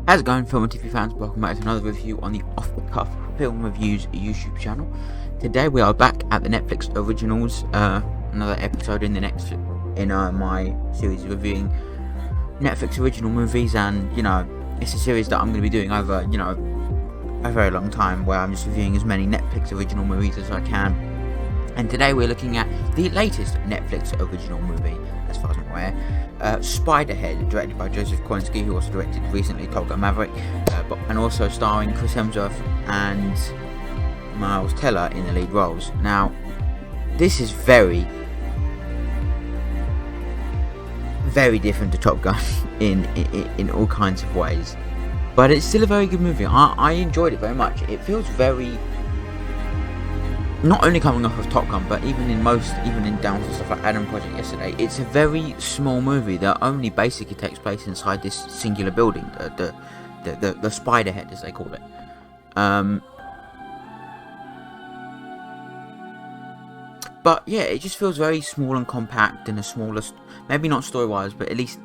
How's it going, film and TV fans? Welcome back to another review on the Off the Cuff Film Reviews YouTube channel. Today we are back at the Netflix originals, another episode in my series reviewing Netflix original movies, and it's a series that I'm going to be doing over a very long time, where I'm just reviewing as many Netflix original movies as I can. And today we're looking at the latest Netflix original movie, as far as I'm aware, Spiderhead, directed by Joseph Kosinski, who also directed recently Top Gun Maverick, and also starring Chris Hemsworth and Miles Teller in the lead roles. Now, this is very, very different to Top Gun in all kinds of ways, but it's still a very good movie. I enjoyed it very much. It feels very, not only coming off of Top Gun, but even in down to stuff like Adam Project yesterday, it's a very small movie that only basically takes place inside this singular building, the Spiderhead, as they call it. But yeah, it just feels very small and compact, and the smallest, maybe not story-wise, but at least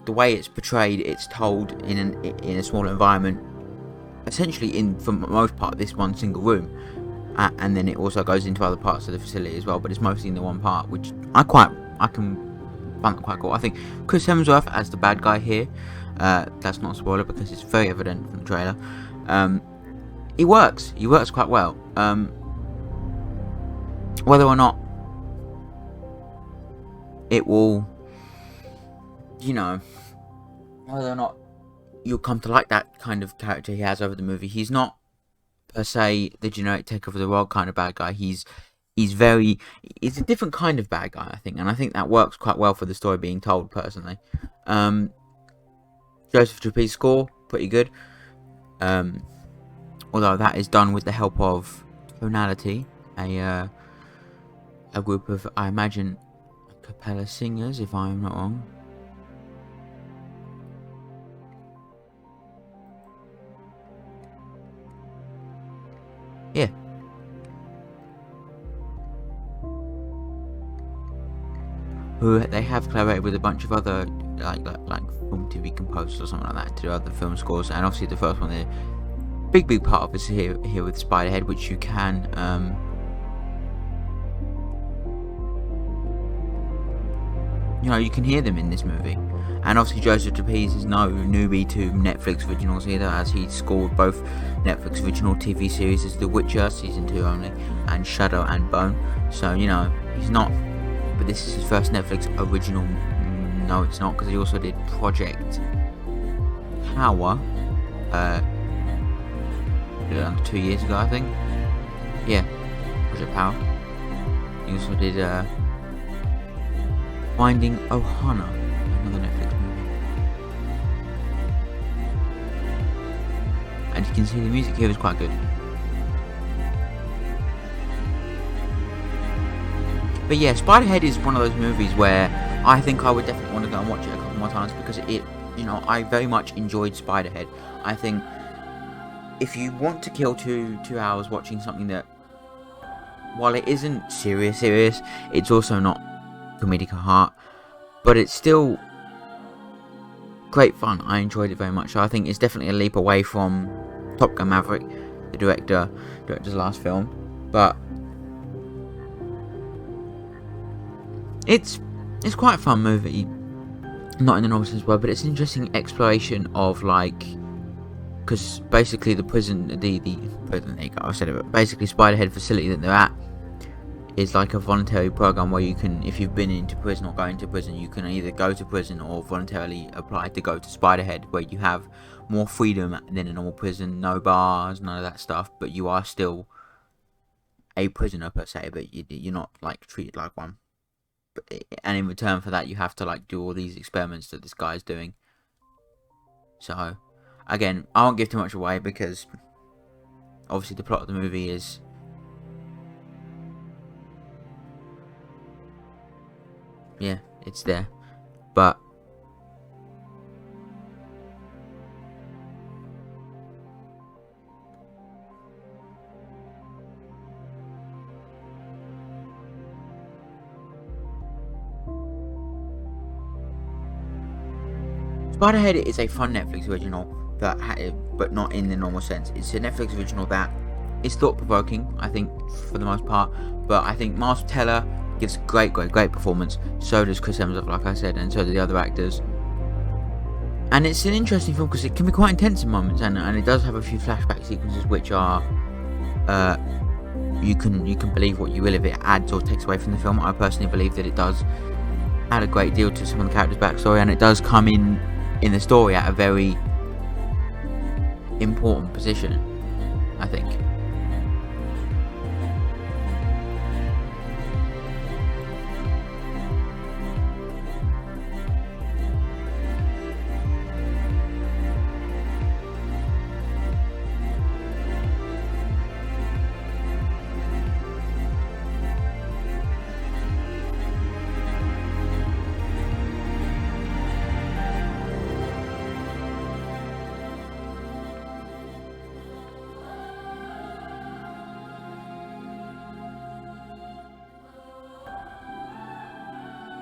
the way it's portrayed, it's told in a small environment, essentially for the most part, this one single room. And then it also goes into other parts of the facility as well, but it's mostly in the one part, which I can find that quite cool. I think Chris Hemsworth as the bad guy here, that's not a spoiler because it's very evident from the trailer. He works quite well. Whether or not it will, whether or not you'll come to like that kind of character he has over the movie, he's not per se the generic take over the world kind of bad guy. He's a different kind of bad guy, I think, and I think that works quite well for the story being told, personally. Joseph Trappi's score, pretty good, although that is done with the help of Tonality, a group of, I imagine, a cappella singers, if I'm not wrong. Yeah. Who they have collaborated with a bunch of other like film TV composers or something like that to do other film scores, and obviously the first one, the big part of it is here with Spiderhead, which you can you can hear them in this movie. And obviously Joseph Trappi is no newbie to Netflix originals either, as he scored both Netflix original TV series as The Witcher season 2 only, and Shadow and Bone. So he's not, but this is his first Netflix original. No, it's not, because he also did Project Power around 2 years ago, I think. Yeah, Project Power. He also did Finding Ohana, another Netflix movie. And you can see the music here is quite good. But yeah, Spiderhead is one of those movies where I think I would definitely want to go and watch it a couple more times, because I very much enjoyed Spiderhead. I think if you want to kill two hours watching something that, while it isn't serious, it's also not comedic at heart, but it's still great fun. I enjoyed it very much. So I think it's definitely a leap away from Top Gun Maverick, the director's last film, but it's quite a fun movie, not in the normal sense, but it's an interesting exploration of, because basically the prison, there you go, I said it, but basically Spiderhead facility that they're at is like a voluntary program where you can, if you've been into prison or going to prison, you can either go to prison or voluntarily apply to go to Spiderhead, where you have more freedom than a normal prison, no bars, none of that stuff, but you are still a prisoner per se, but you're not treated like one. And in return for that, you have to do all these experiments that this guy's doing. So again, I won't give too much away, because obviously the plot of the movie is, yeah, it's there, but Spiderhead is a fun Netflix original but not in the normal sense. It's a Netflix original that is thought-provoking, I think, for the most part. But I think Miles Teller gives a great performance. So does Chris Hemsworth, like I said, and so do the other actors. And it's an interesting film because it can be quite intense in moments, and it does have a few flashback sequences which are, you can believe what you will if it adds or takes away from the film. I personally believe that it does add a great deal to some of the characters' backstory, and it does come in the story at a very important position, I think.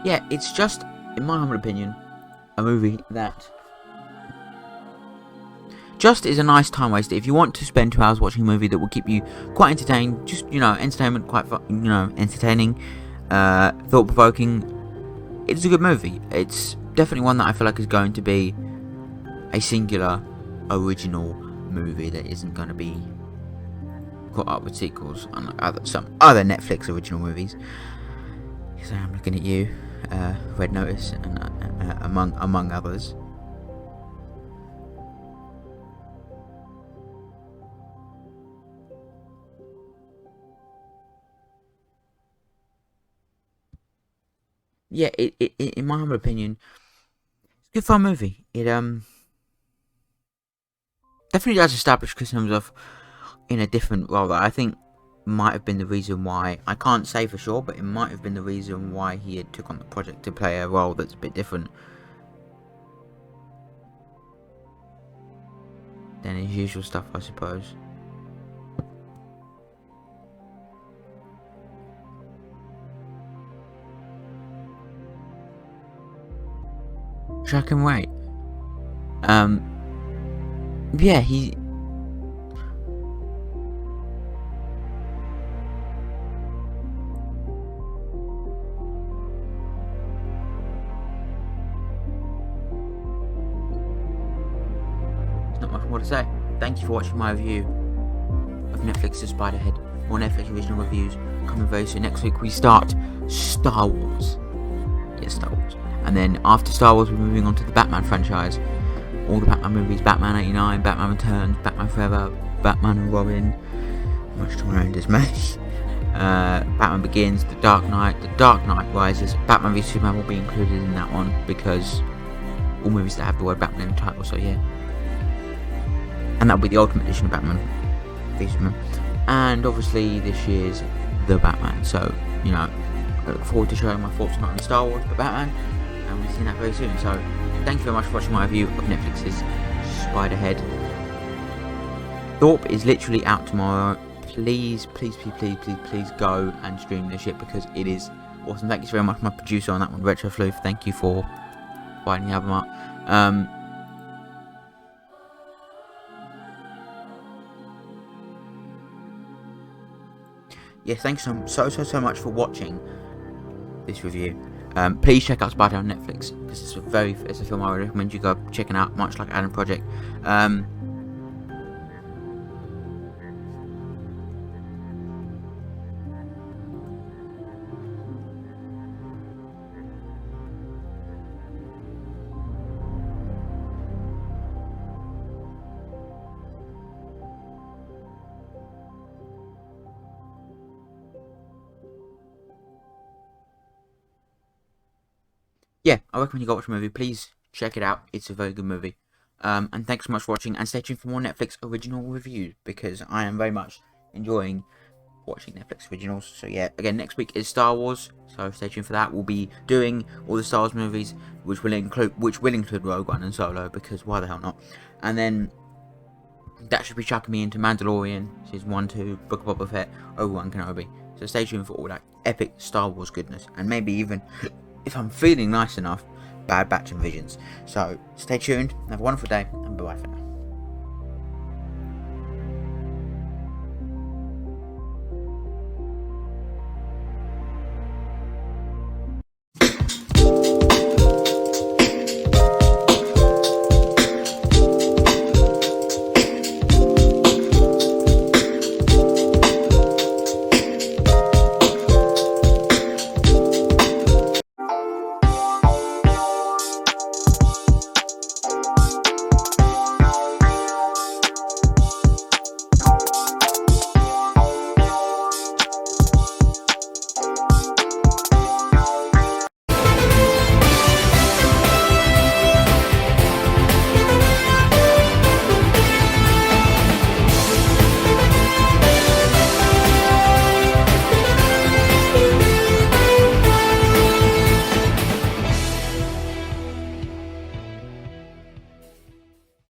Yeah, it's just, in my humble opinion, a movie that just is a nice time waster. If you want to spend 2 hours watching a movie that will keep you quite entertained, just, entertainment, quite fun, entertaining, thought-provoking, it's a good movie. It's definitely one that I feel like is going to be a singular, original movie that isn't going to be caught up with sequels, unlike some other Netflix original movies. Because I'm looking at you, Red Notice, and among others. Yeah, it in my humble opinion, it's a good fun movie. It definitely does establish Chris Hemsworth in a different role that I think might have been the reason why, I can't say for sure, but it might have been the reason why he had took on the project to play a role that's a bit different than his usual stuff, I suppose. Jack and Ray. Yeah, he. There's not much more to say. Thank you for watching my review of Netflix's Spiderhead. More Netflix original reviews coming very soon. Next week we start Star Wars. Yes, Star Wars. And then after Star Wars, we're moving on to the Batman franchise. All the Batman movies: Batman 89, Batman Returns, Batman Forever, Batman and Robin, much to my own dismay. Batman Begins, The Dark Knight Rises. Batman v Superman will be included in that one because all movies that have the word Batman in the title, so yeah. And that'll be the Ultimate Edition of Batman v Superman. And obviously this year's The Batman, so, I look forward to showing my thoughts on not only Star Wars but Batman, and we'll see that very soon. So thank you very much for watching my review of Netflix's Spiderhead. Thorpe is literally out tomorrow. Please go and stream this shit because it is awesome. Thank you very much, my producer on that one, Retro Floof. Thank you for finding the album up. Yeah, thanks so much for watching this review. Please check out Spider on Netflix because it's a film I would recommend you go checking out, much like Adam Project. Yeah, I recommend you go watch a movie. Please check it out. It's a very good movie. And thanks so much for watching, and stay tuned for more Netflix original reviews because I am very much enjoying watching Netflix originals. So yeah, again, next week is Star Wars, so stay tuned for that. We'll be doing all the Star Wars movies, which will include Rogue One and Solo, because why the hell not? And then that should be chucking me into Mandalorian, Season 1, 2, Book of Boba Fett, Obi-Wan Kenobi. So stay tuned for all that epic Star Wars goodness, and maybe even, if I'm feeling nice enough, Bad Batch and Visions. So stay tuned, have a wonderful day, and bye-bye for now.